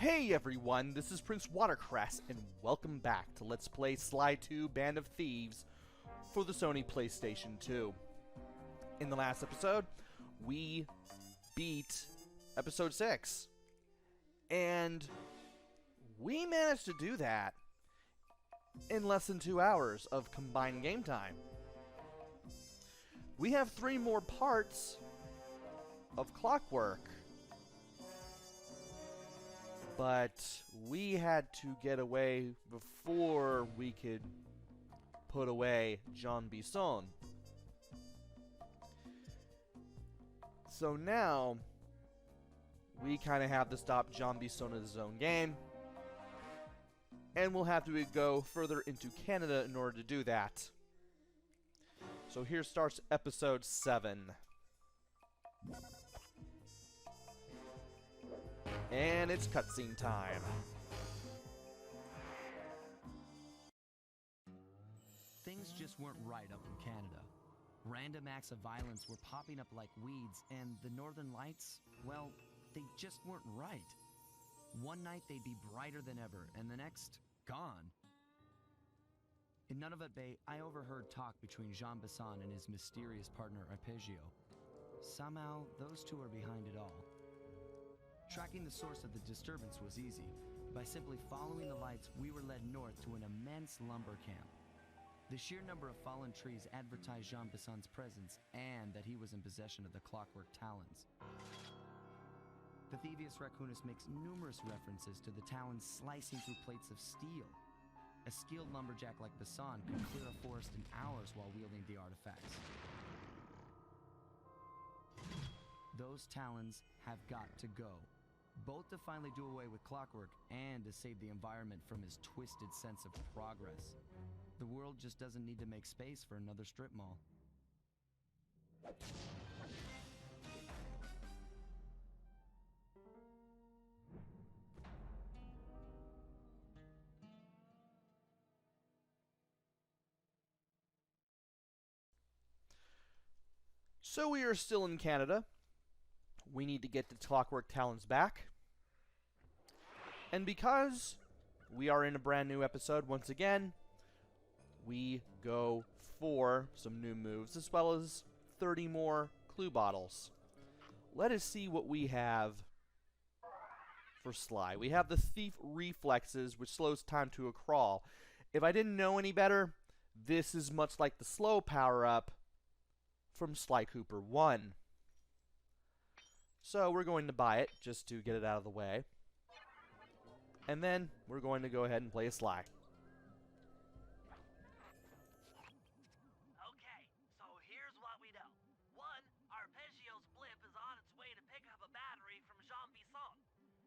Hey everyone, this is PrinceWatercress, and welcome back to Let's Play Sly 2 Band of Thieves for the Sony PlayStation 2. In the last episode, we beat Episode 6. And we managed to do that in less than 2 hours of combined game time. We have 3 more parts of Clockwerk. But we had to get away before we could put away Jean Bison. So now, we kind of have to stop Jean Bison in his own game. And we'll have to go further into Canada in order to do that. So here starts episode 7. And it's cutscene time. Things just weren't right up in Canada. Random acts of violence were popping up like weeds, and the Northern Lights, well, they just weren't right. One night they'd be brighter than ever, and the next, gone. In Nunavut Bay, I overheard talk between Jean Bison and his mysterious partner Arpeggio. Somehow, those two are behind it all. Tracking the source of the disturbance was easy. By simply following the lights, we were led north to an immense lumber camp. The sheer number of fallen trees advertised Jean Bison's presence and that he was in possession of the Clockwerk Talons. The Thievius Raccoonus makes numerous references to the Talons slicing through plates of steel. A skilled lumberjack like Bison could clear a forest in hours while wielding the artifacts. Those Talons have got to go. Both to finally do away with Clockwerk and to save the environment from his twisted sense of progress. The world just doesn't need to make space for another strip mall. So we are still in Canada. We need to get the Clockwerk Talons back. And because we are in a brand new episode once again, we go for some new moves as well as 30 more clue bottles. Let us see what we have for Sly. We have the Thief Reflexes, which slows time to a crawl. If I didn't know any better, this is much like the slow power-up from Sly Cooper 1. So we're going to buy it just to get it out of the way. And then we're going to go ahead and play a Sly. Okay, so here's what we know. 1, Arpeggio's blimp is on its way to pick up a battery from Jean Bison.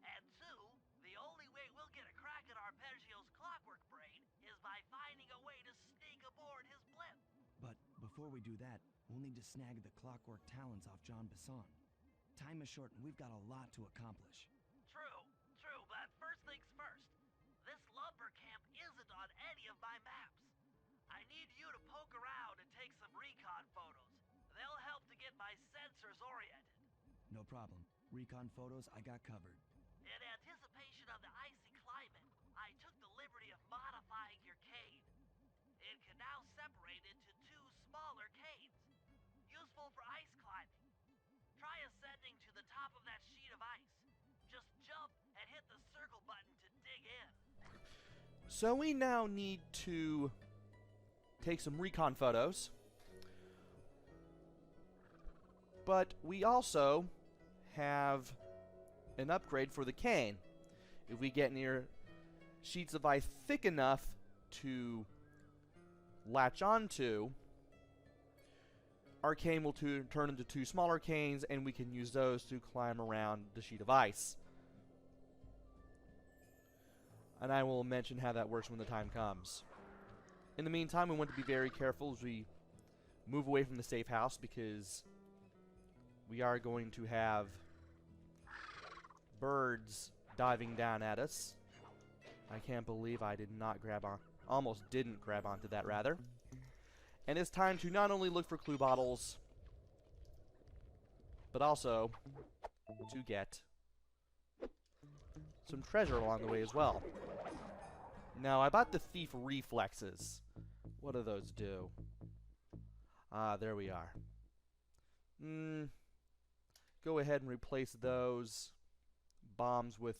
And 2, the only way we'll get a crack at Arpeggio's Clockwerk brain is by finding a way to sneak aboard his blimp. But before we do that, we'll need to snag the Clockwerk Talons off Jean Bison. Time is short and we've got a lot to accomplish. True, but first things first. This lumber camp isn't on any of my maps. I need you to poke around and take some recon photos. They'll help to get my sensors oriented. No problem. Recon photos I got covered. In anticipation of the icy climate, I took the liberty of modifying your cane. It can now separate into 2 smaller canes, useful for ice climbing. Try ascending to the top of that sheet of ice. Just jump and hit the circle button to dig in. So we now need to take some recon photos. But we also have an upgrade for the cane. If we get near sheets of ice thick enough to latch onto, our cane will turn into 2 smaller canes, and we can use those to climb around the sheet of ice. And I will mention how that works when the time comes. In the meantime, we want to be very careful as we move away from the safe house, because we are going to have birds diving down at us. I can't believe I did not grab on, almost didn't grab onto that rather. And it's time to not only look for clue bottles, but also to get some treasure along the way as well. Now, I bought the thief reflexes. What do those do? Ah, there we are. Go ahead and replace those bombs with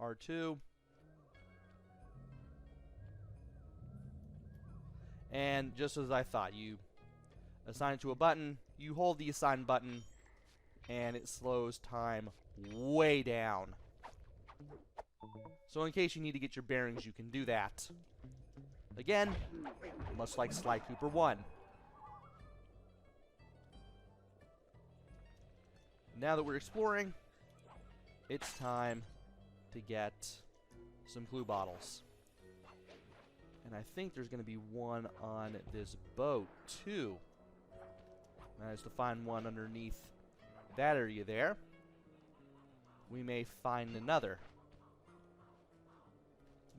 R2. And just as I thought, you assign it to a button, you hold the assign button, and it slows time way down. So in case you need to get your bearings, you can do that. Again, much like Sly Cooper 1. Now that we're exploring, it's time to get some clue bottles. And I think there's going to be one on this boat, too. Managed to find one underneath that area there. We may find another.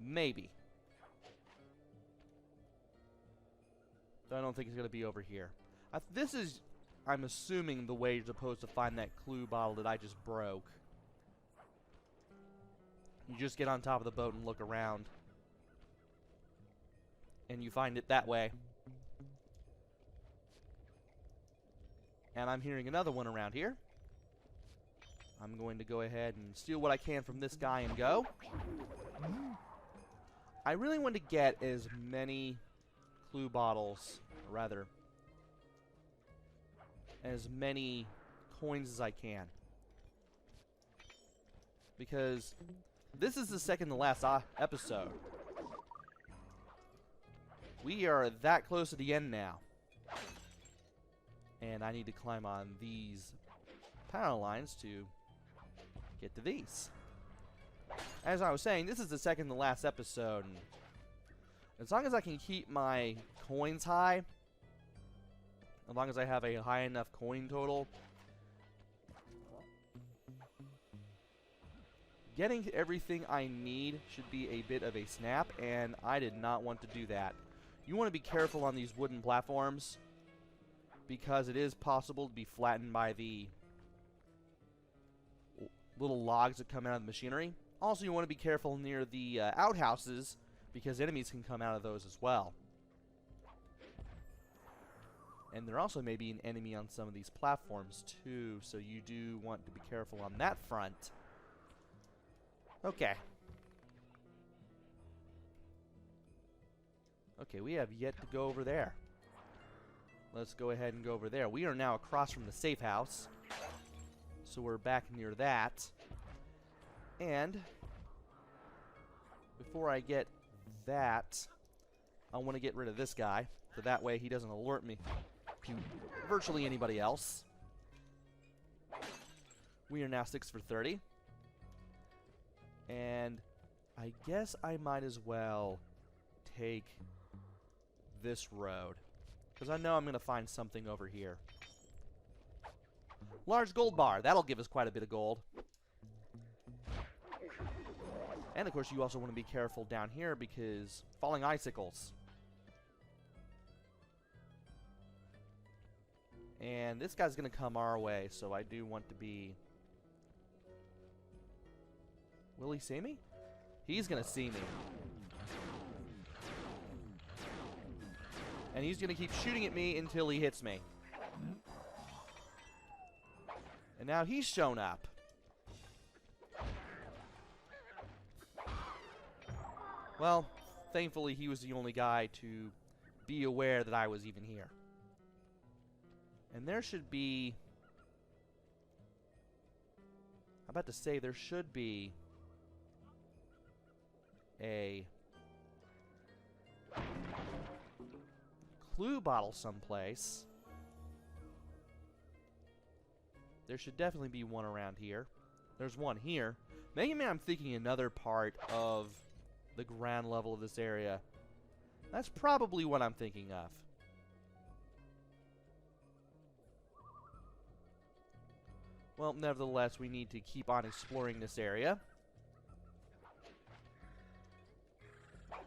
Maybe. Though I don't think it's going to be over here. This is, I'm assuming, the way you're supposed to find that clue bottle that I just broke. You just get on top of the boat and look around. And you find it that way. And I'm hearing another one around here. I'm going to go ahead and steal what I can from this guy and go. I really want to get as many clue bottles, or rather, as many coins as I can. Because this is the second to last episode. We are that close to the end now. And I need to climb on these power lines to get to these. As I was saying, this is the second to last episode. And as long as I can keep my coins high, as long as I have a high enough coin total, getting everything I need should be a bit of a snap, and I did not want to do that. You want to be careful on these wooden platforms, because it is possible to be flattened by the little logs that come out of the machinery. Also, you want to be careful near the outhouses, because enemies can come out of those as well. And there also may be an enemy on some of these platforms too, so you do want to be careful on that front. Okay. Okay, we have yet to go over there. Let's go ahead and go over there. We are now across from the safe house, so we're back near that. And before I get that, I want to get rid of this guy, so that way he doesn't alert me to virtually anybody else. We are now 6 for 30. And I guess I might as well take this road, because I know I'm going to find something over here. Large gold bar. That'll give us quite a bit of gold. And, of course, you also want to be careful down here because falling icicles. And this guy's going to come our way, so I do want to be... Will he see me? He's going to see me. And he's going to keep shooting at me until he hits me. And now he's shown up. Well, thankfully he was the only guy to be aware that I was even here. And there should be... I'm about to say there should be a clue bottle someplace. There should definitely be one around here. There's one here. Maybe I'm thinking another part of the ground level of this area. That's probably what I'm thinking of. Well, nevertheless, we need to keep on exploring this area.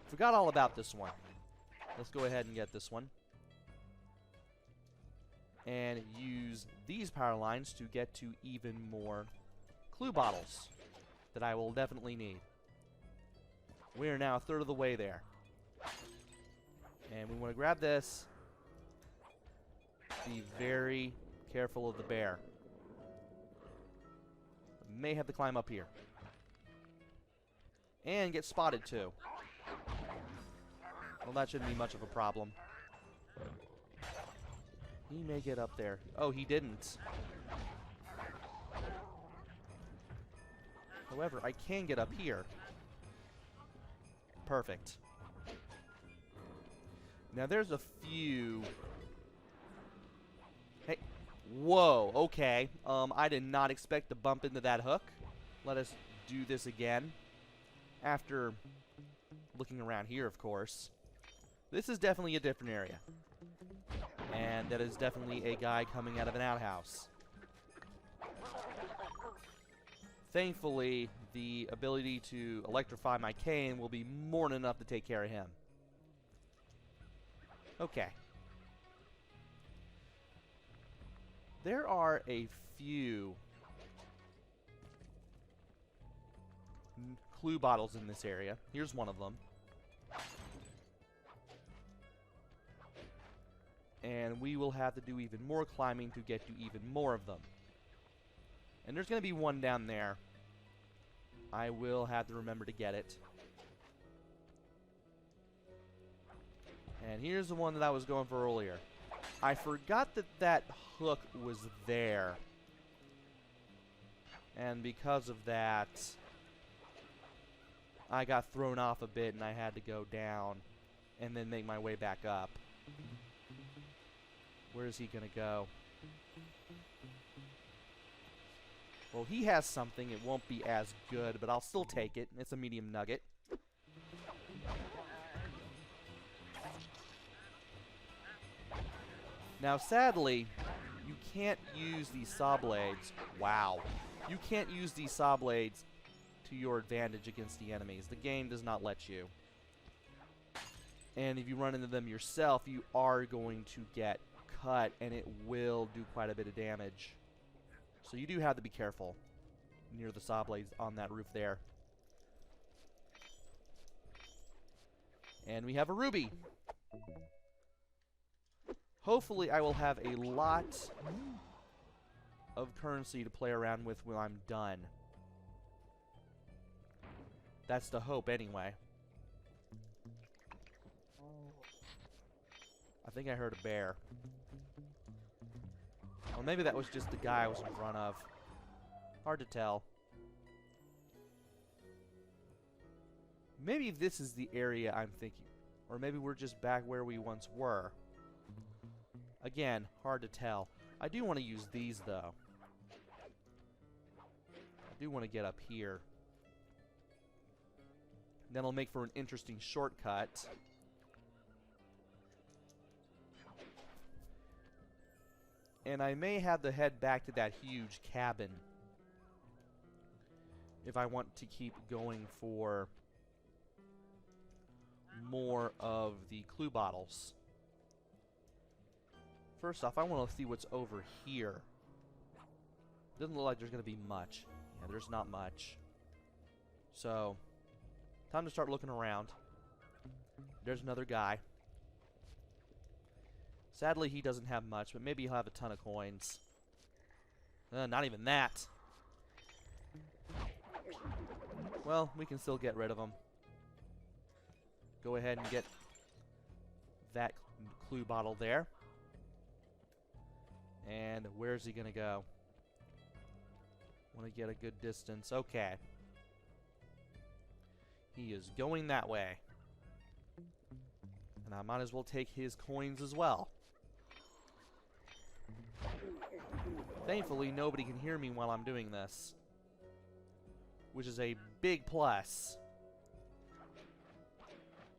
Forgot all about this one. Let's go ahead and get this one. And use these power lines to get to even more clue bottles. that I will definitely need. We are now a third of the way there. And we want to grab this. Be very careful of the bear. May have to climb up here. And get spotted too. Well, that shouldn't be much of a problem. He may get up there. Oh, he didn't. However, I can get up here. Perfect. Now there's a few... Hey. Whoa, okay. I did not expect to bump into that hook. Let us do this again. After looking around here, of course. This is definitely a different area. And that is definitely a guy coming out of an outhouse. Thankfully, the ability to electrify my cane will be more than enough to take care of him. Okay. There are a few clue bottles in this area. Here's one of them. And we will have to do even more climbing to get to even more of them. And there's going to be one down there. I will have to remember to get it. And here's the one that I was going for earlier. I forgot that that hook was there. And because of that, I got thrown off a bit and I had to go down and then make my way back up. Where is he going to go? Well, he has something. It won't be as good, but I'll still take it. It's a medium nugget. Now, sadly, you can't use these saw blades. Wow. You can't use these saw blades to your advantage against the enemies. The game does not let you. And if you run into them yourself, you are going to get cut, and it will do quite a bit of damage. So you do have to be careful near the saw blades on that roof there. And we have a ruby. Hopefully I will have a lot of currency to play around with when I'm done. That's the hope anyway. I think I heard a bear. Or maybe that was just the guy I was in front of. Hard to tell. Maybe this is the area I'm thinking. Or maybe we're just back where we once were. Again, hard to tell. I do want to use these, though. I do want to get up here. That'll make for an interesting shortcut. And I may have to head back to that huge cabin if I want to keep going for more of the clue bottles. First off, I want to see what's over here. Doesn't look like there's going to be much. Yeah, there's not much. So, time to start looking around. There's another guy. Sadly, he doesn't have much, but maybe he'll have a ton of coins. Not even that. Well, we can still get rid of him. Go ahead and get that clue bottle there. And where's he gonna go? Want to get a good distance. Okay. He is going that way. And I might as well take his coins as well. Thankfully, nobody can hear me while I'm doing this, which is a big plus.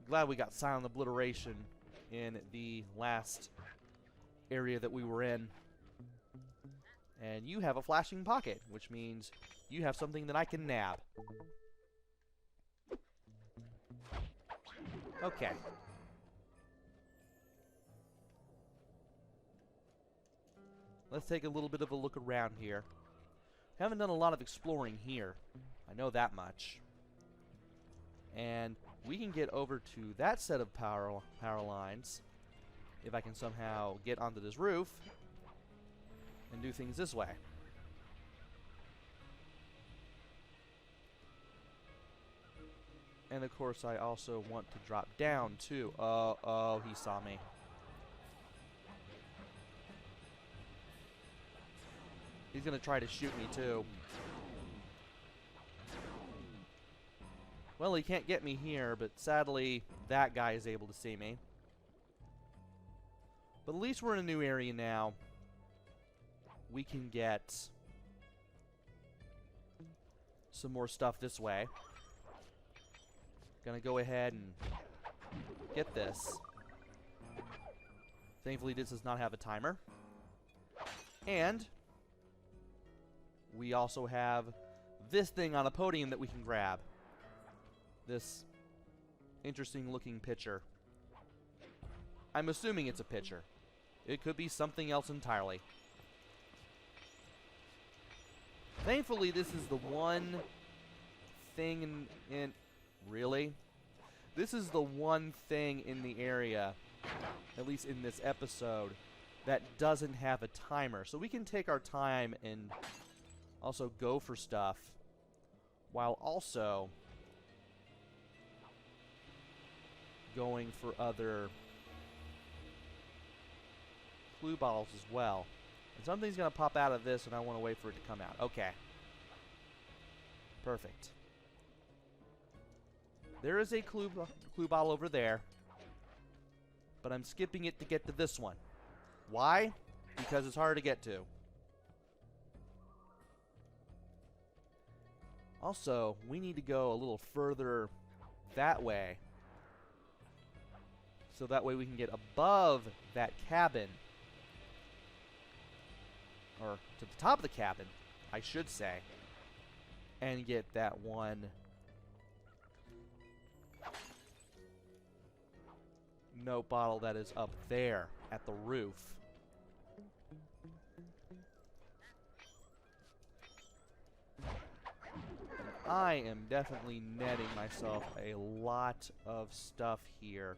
Glad we got silent obliteration in the last area that we were in. And you have a flashing pocket, which means you have something that I can nab. Okay. Let's take a little bit of a look around here. Haven't done a lot of exploring here. I know that much. And we can get over to that set of power lines if I can somehow get onto this roof and do things this way. And of course I also want to drop down too. Oh, he saw me. He's gonna try to shoot me too. Well, he can't get me here, but sadly that guy is able to see me. But at least we're in a new area now. We can get some more stuff this way. Gonna go ahead and get this. Thankfully this does not have a timer. And we also have this thing on a podium that we can grab. This interesting looking pitcher. I'm assuming it's a pitcher. It could be something else entirely. Thankfully this is the one thing in really? This is the one thing in the area, at least in this episode, that doesn't have a timer. So we can take our time and also go for stuff while also going for other clue bottles as well. And something's going to pop out of this and I want to wait for it to come out. Okay. Perfect. There is a clue bottle over there, but I'm skipping it to get to this one. Why? Because it's hard to get to. Also, we need to go a little further that way, so that way we can get above that cabin, or to the top of the cabin, I should say, and get that one note bottle that is up there at the roof. I am definitely netting myself a lot of stuff here.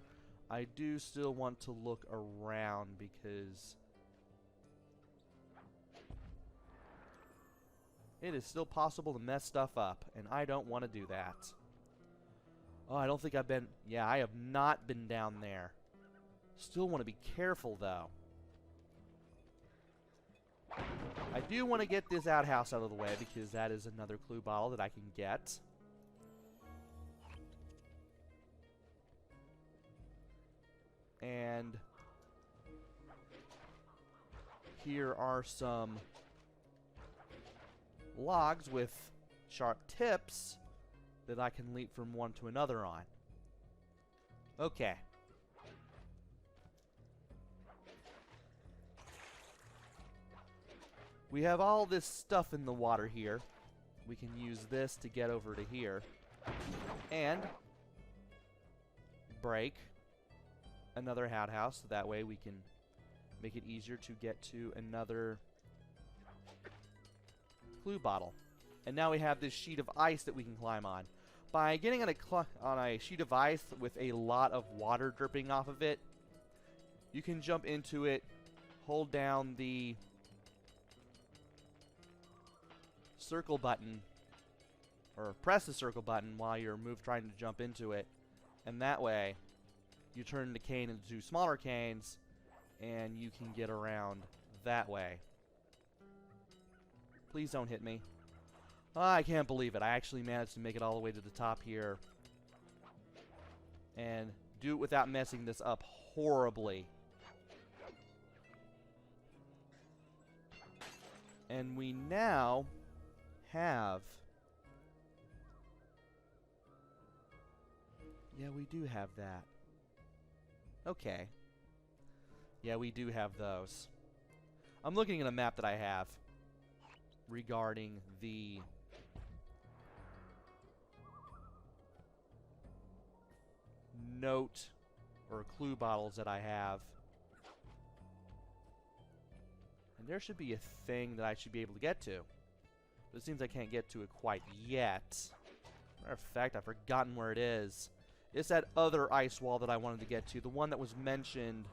I do still want to look around because it is still possible to mess stuff up, and I don't want to do that. Oh, I don't think I've been... Yeah, I have not been down there. Still want to be careful, though. I do want to get this outhouse out of the way, because that is another clue bottle that I can get. And here are some logs with sharp tips that I can leap from one to another on. Okay. We have all this stuff in the water here. We can use this to get over to here. And break another outhouse, so that way we can make it easier to get to another clue bottle. And now we have this sheet of ice that we can climb on. By getting on a sheet of ice with a lot of water dripping off of it, you can jump into it, hold down the circle button, or press the circle button while you're trying to jump into it, and that way you turn the cane into smaller canes and you can get around that way. Please don't hit me. Oh, I can't believe it. I actually managed to make it all the way to the top here and do it without messing this up horribly. And we now have... Yeah, we do have that. Okay. Yeah, we do have those. I'm looking at a map that I have regarding the note or clue bottles that I have. And there should be a thing that I should be able to get to. But it seems I can't get to it quite yet. Matter of fact, I've forgotten where it is. It's that other ice wall that I wanted to get to. The one that was mentioned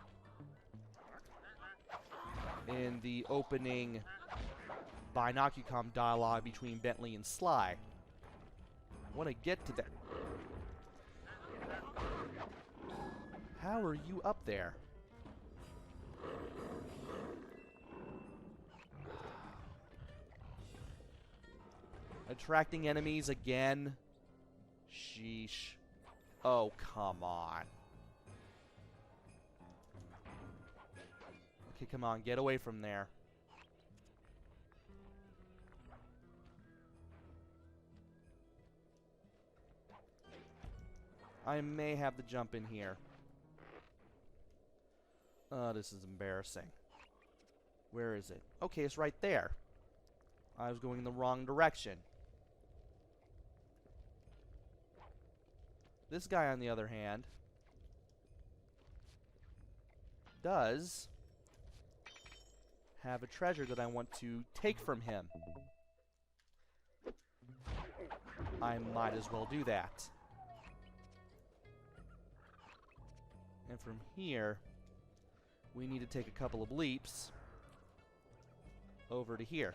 in the opening Binocucom dialogue between Bentley and Sly. I want to get to that. How are you up there? Attracting enemies again? Sheesh. Oh, come on. Okay, come on. Get away from there. I may have to jump in here. Oh, this is embarrassing. Where is it? Okay, it's right there. I was going in the wrong direction. This guy, on the other hand, does have a treasure that I want to take from him. I might as well do that. And from here, we need to take a couple of leaps over to here.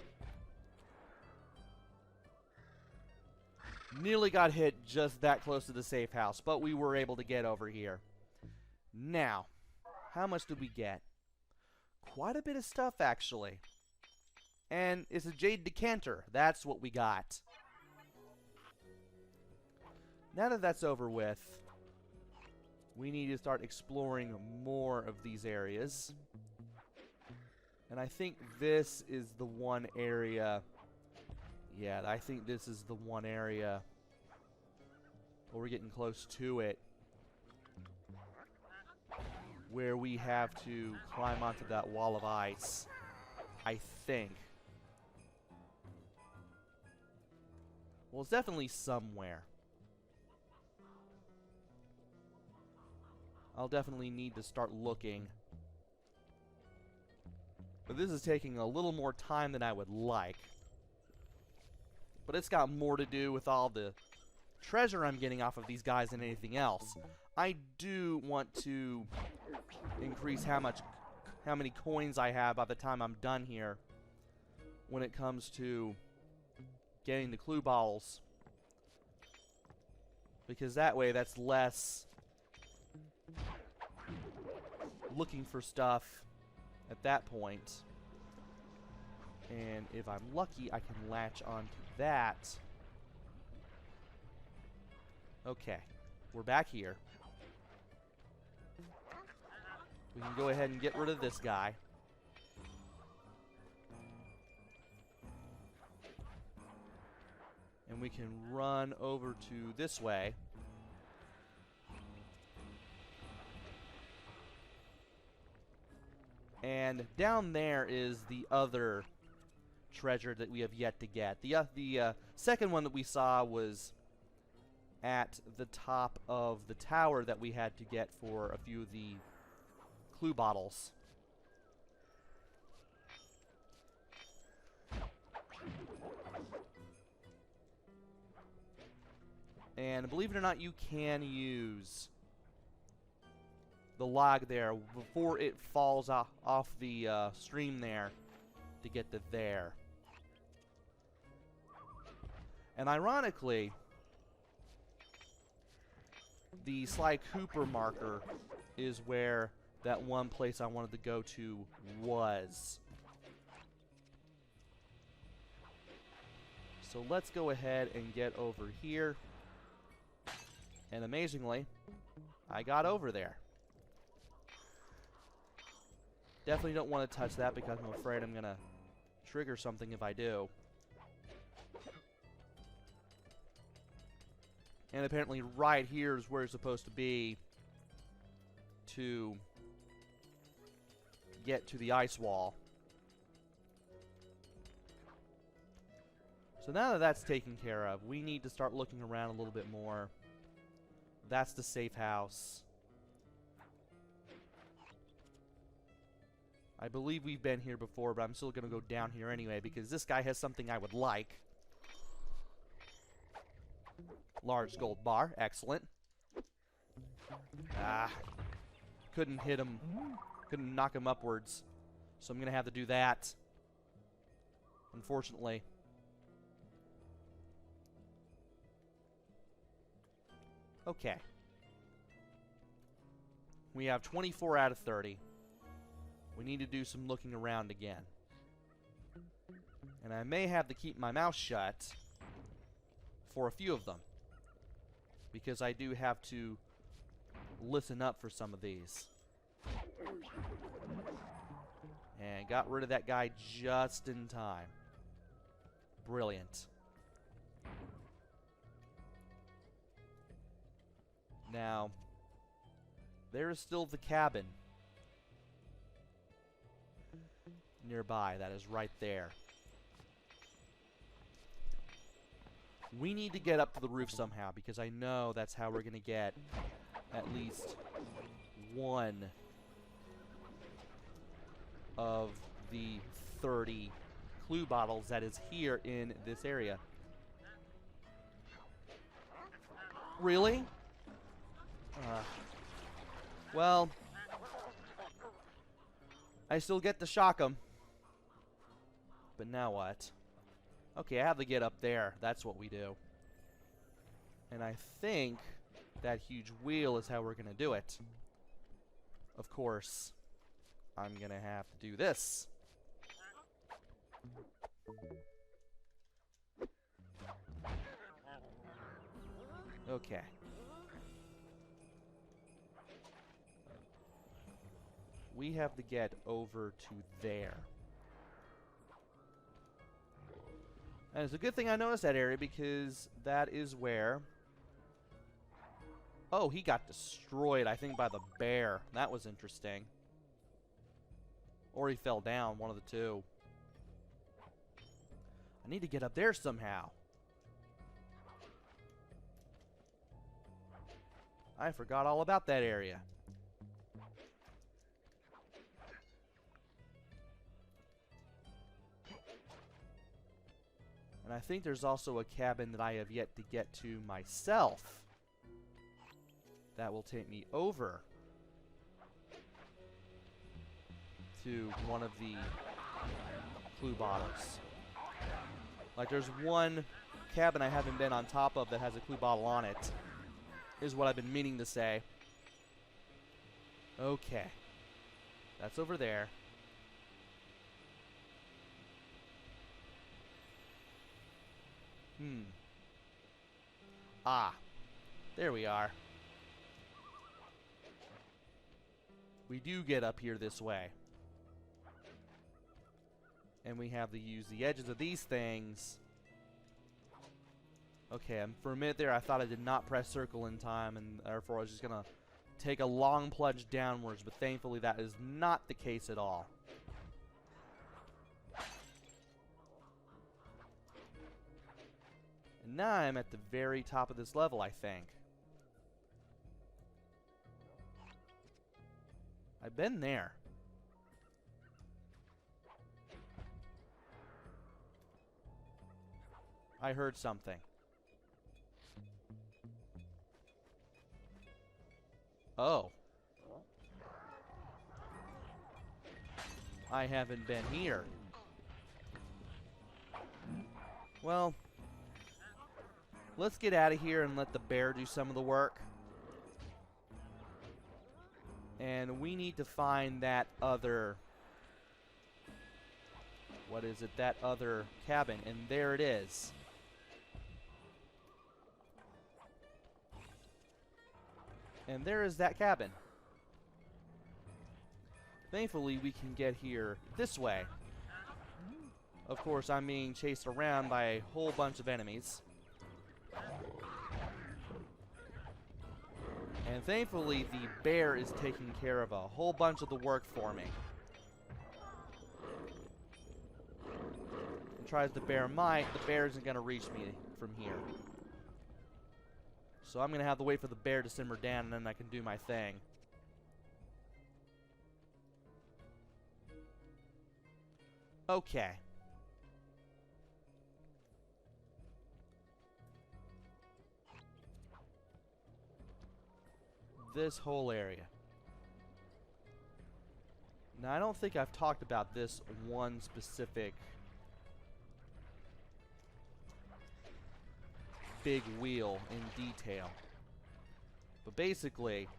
Nearly got hit just that close to the safe house, but we were able to get over here. Now, how much did we get? Quite a bit of stuff, actually. And it's a Jade Decanter. That's what we got. Now that that's over with, we need to start exploring more of these areas. And I think this is the one area... Yeah, I think this is the one area where we're getting close to it, where we have to climb onto that wall of ice, I think. Well, it's definitely somewhere. I'll definitely need to start looking. But this is taking a little more time than I would like. But it's got more to do with all the treasure I'm getting off of these guys than anything else. I do want to increase how many coins I have by the time I'm done here when it comes to getting the clue bottles. Because that way that's less looking for stuff at that point. And if I'm lucky, I can latch onto that. Okay, we're back here. We can go ahead and get rid of this guy. And we can run over to this way. And down there is the other treasure that we have yet to get. The second one that we saw was at the top of the tower that we had to get for a few of the clue bottles. And believe it or not, you can use the log there before it falls off the stream there to get to there. And ironically, the Sly Cooper marker is where that one place I wanted to go to was. So let's go ahead and get over here. And amazingly, I got over there. Definitely don't want to touch that because I'm afraid I'm going to trigger something if I do. And apparently right here is where it's supposed to be to get to the ice wall. So now that that's taken care of, we need to start looking around a little bit more. That's the safe house. I believe we've been here before, but I'm still going to go down here anyway because this guy has something I would like. Large gold bar. Excellent. Ah. Couldn't hit him. Couldn't knock him upwards. So I'm going to have to do that. Unfortunately. Okay. We have 24 out of 30. We need to do some looking around again. And I may have to keep my mouth shut for a few of them. Because I do have to listen up for some of these. And got rid of that guy just in time. Brilliant. Now, there is still the cabin nearby. That is right there. We need to get up to the roof somehow, because I know that's how we're going to get at least one of the 30 clue bottles that is here in this area. Really? Well, I still get to shock them. But now what? Okay, I have to get up there. That's what we do. And I think that huge wheel is how we're going to do it. Of course, I'm going to have to do this. Okay. We have to get over to there. And it's a good thing I noticed that area, because that is where... Oh, he got destroyed, I think, by the bear. That was interesting. Or he fell down, one of the two. I need to get up there somehow. I forgot all about that area. And I think there's also a cabin that I have yet to get to myself. That will take me over to one of the clue bottles. Like, there's one cabin I haven't been on top of that has a clue bottle on it, is what I've been meaning to say. Okay. That's over there. Ah. There we are. We do get up here this way. And we have to use the edges of these things. Okay, for a minute there I thought I did not press circle in time, and therefore I was just going to take a long plunge downwards, but thankfully that is not the case at all. And now I'm at the very top of this level, I think. I've been there. I heard something. Oh. I haven't been here. Well, let's get out of here and let the bear do some of the work. And we need to find that other... What is it? That other cabin. And there it is. And there is that cabin. Thankfully, we can get here this way. Of course, I'm being chased around by a whole bunch of enemies. And thankfully, the bear is taking care of a whole bunch of the work for me. And tries the bear might, the bear isn't going to reach me from here. So I'm going to have to wait for the bear to simmer down, and then I can do my thing. Okay. this whole area. Now, I don't think I've talked about this one specific big wheel in detail. But basically...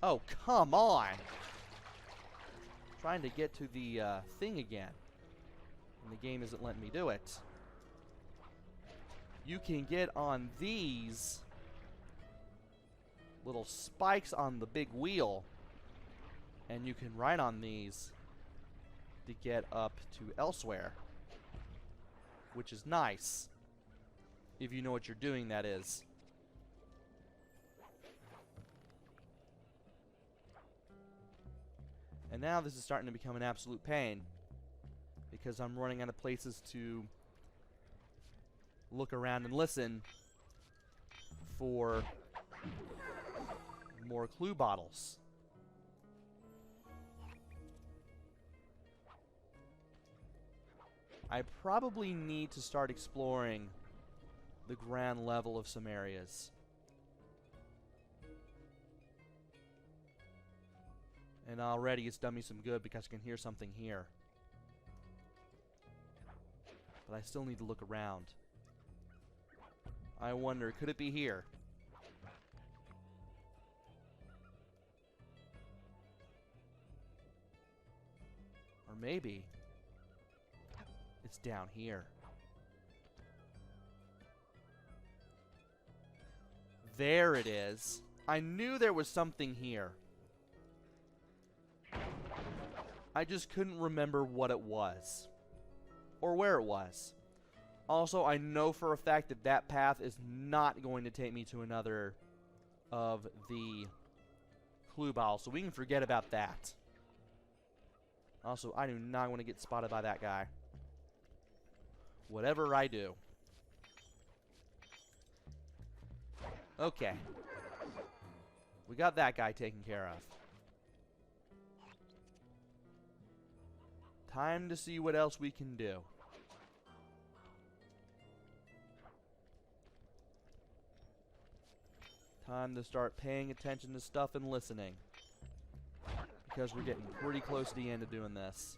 Oh, come on! Trying to get to the thing again. And the game isn't letting me do it. You can get on these little spikes on the big wheel, and you can ride on these to get up to elsewhere, which is nice if you know what you're doing, that is. And now this is starting to become an absolute pain because I'm running out of places to look around and listen for more clue bottles. I probably need to start exploring the ground level of some areas. And already it's done me some good because I can hear something here. But I still need to look around. I wonder, could it be here? Or maybe it's down here. There it is. I knew there was something here. I just couldn't remember what it was. Or where it was. Also, I know for a fact that that path is not going to take me to another of the clue bottles, so we can forget about that. Also, I do not want to get spotted by that guy. Whatever I do. Okay. We got that guy taken care of. Time to see what else we can do. Time to start paying attention to stuff and listening. Because we're getting pretty close to the end of doing this.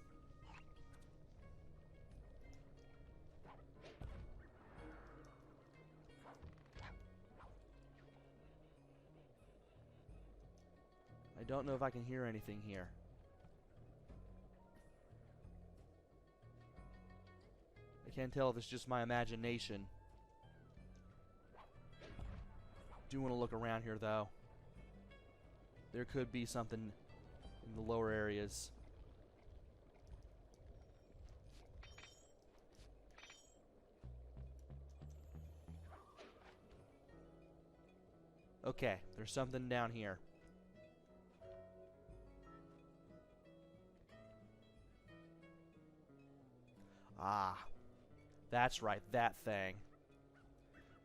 I don't know if I can hear anything here. I can't tell if it's just my imagination. Do want to look around here, though. There could be something in the lower areas. Okay, there's something down here. Ah, that's right, that thing.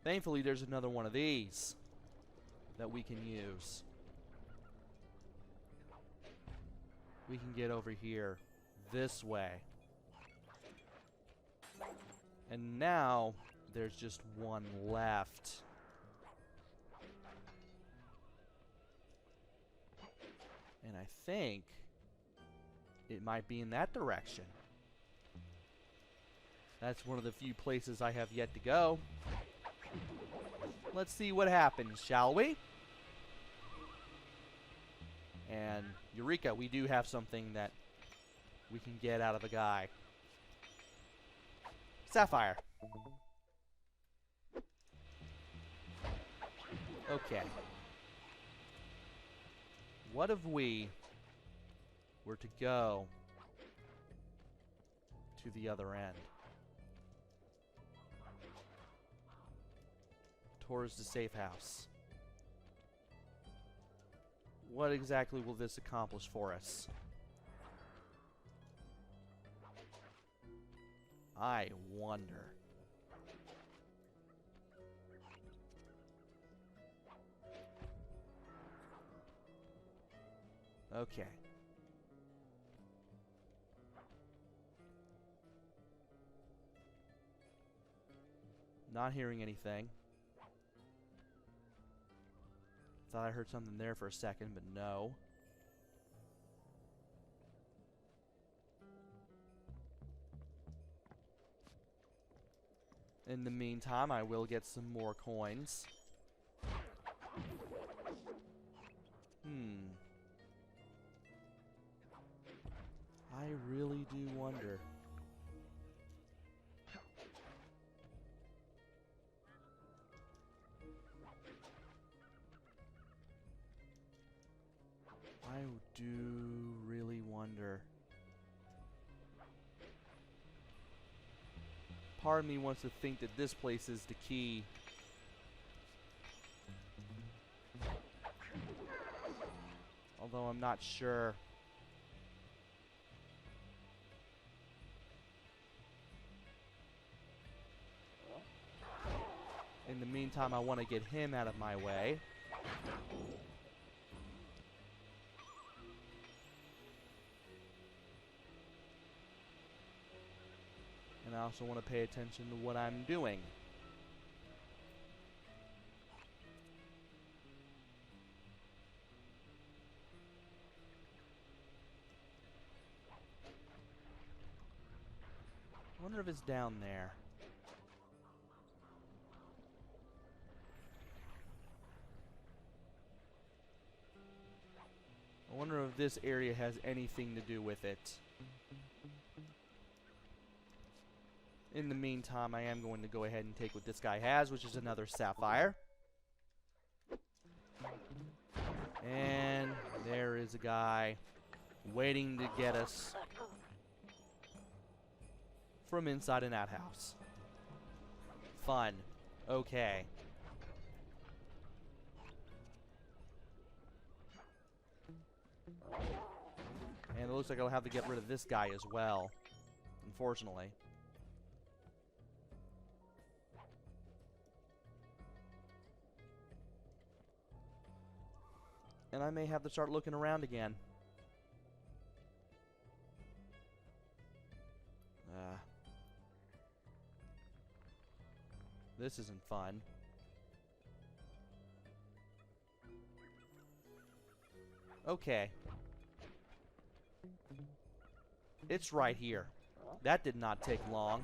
Thankfully, there's another one of these that we can use. We can get over here this way. And now there's just one left. And I think it might be in that direction. That's one of the few places I have yet to go. Let's see what happens, shall we? And Eureka, we do have something that we can get out of a guy. Sapphire. Okay. What if we were to go to the other end? Towards the safe house. What exactly will this accomplish for us? I wonder. Okay. Not hearing anything. Thought I heard something there for a second, but no. In the meantime, I will get some more coins. I really do wonder. I do really wonder. Part of me wants to think that this place is the key. Although I'm not sure. In the meantime, I want to get him out of my way. And I also want to pay attention to what I'm doing. I wonder if it's down there. I wonder if this area has anything to do with it. In the meantime, I am going to go ahead and take what this guy has, which is another sapphire. And there is a guy waiting to get us from inside an outhouse. Fun. Okay. And it looks like I'll have to get rid of this guy as well, unfortunately. And I may have to start looking around again. This isn't fun. Okay. It's right here. That did not take long.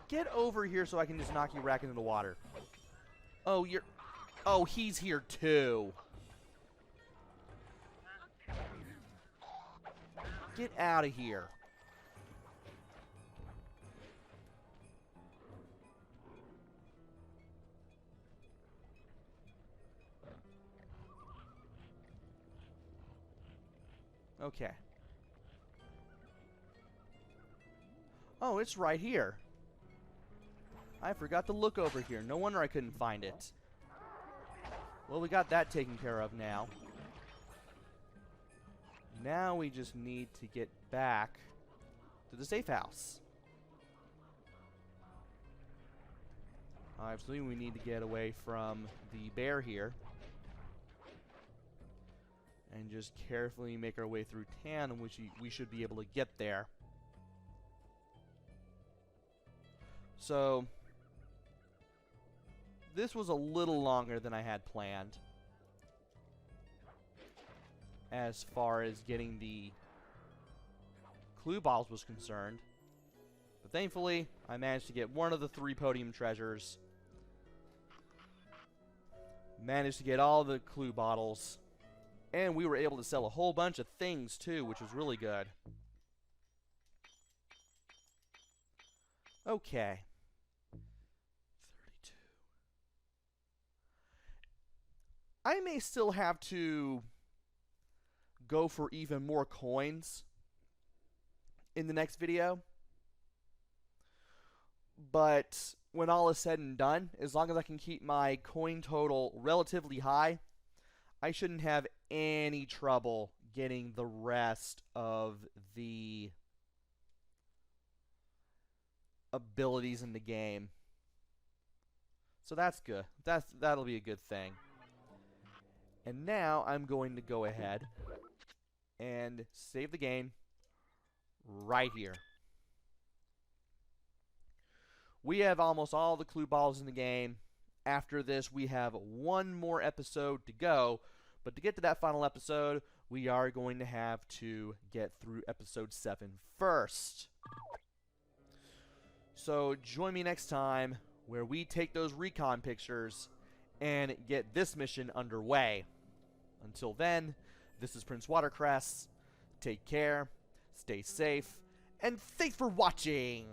Get over here so I can just knock you back into the water. Oh, you're... Oh, he's here too. Get out of here. Okay. Oh, it's right here. I forgot to look over here. No wonder I couldn't find it. Well, we got that taken care of now. Now we just need to get back to the safe house. Obviously, we need to get away from the bear here. And just carefully make our way through town, in which we should be able to get there. So, this was a little longer than I had planned, as far as getting the clue balls was concerned. But thankfully, I managed to get one of the 3 podium treasures. Managed to get all the clue bottles. And we were able to sell a whole bunch of things, too, which was really good. Okay. 32. I may still have to go for even more coins in the next video. But when all is said and done, as long as I can keep my coin total relatively high, I shouldn't have any trouble getting the rest of the abilities in the game. So that's good. That'll be a good thing. And now I'm going to go ahead and save the game right here. We have almost all the clue balls in the game. After this, we have one more episode to go. But to get to that final episode, we are going to have to get through episode 7 first. So join me next time where we take those recon pictures and get this mission underway. Until then, this is PrinceWatercress. Take care, stay safe, and thanks for watching!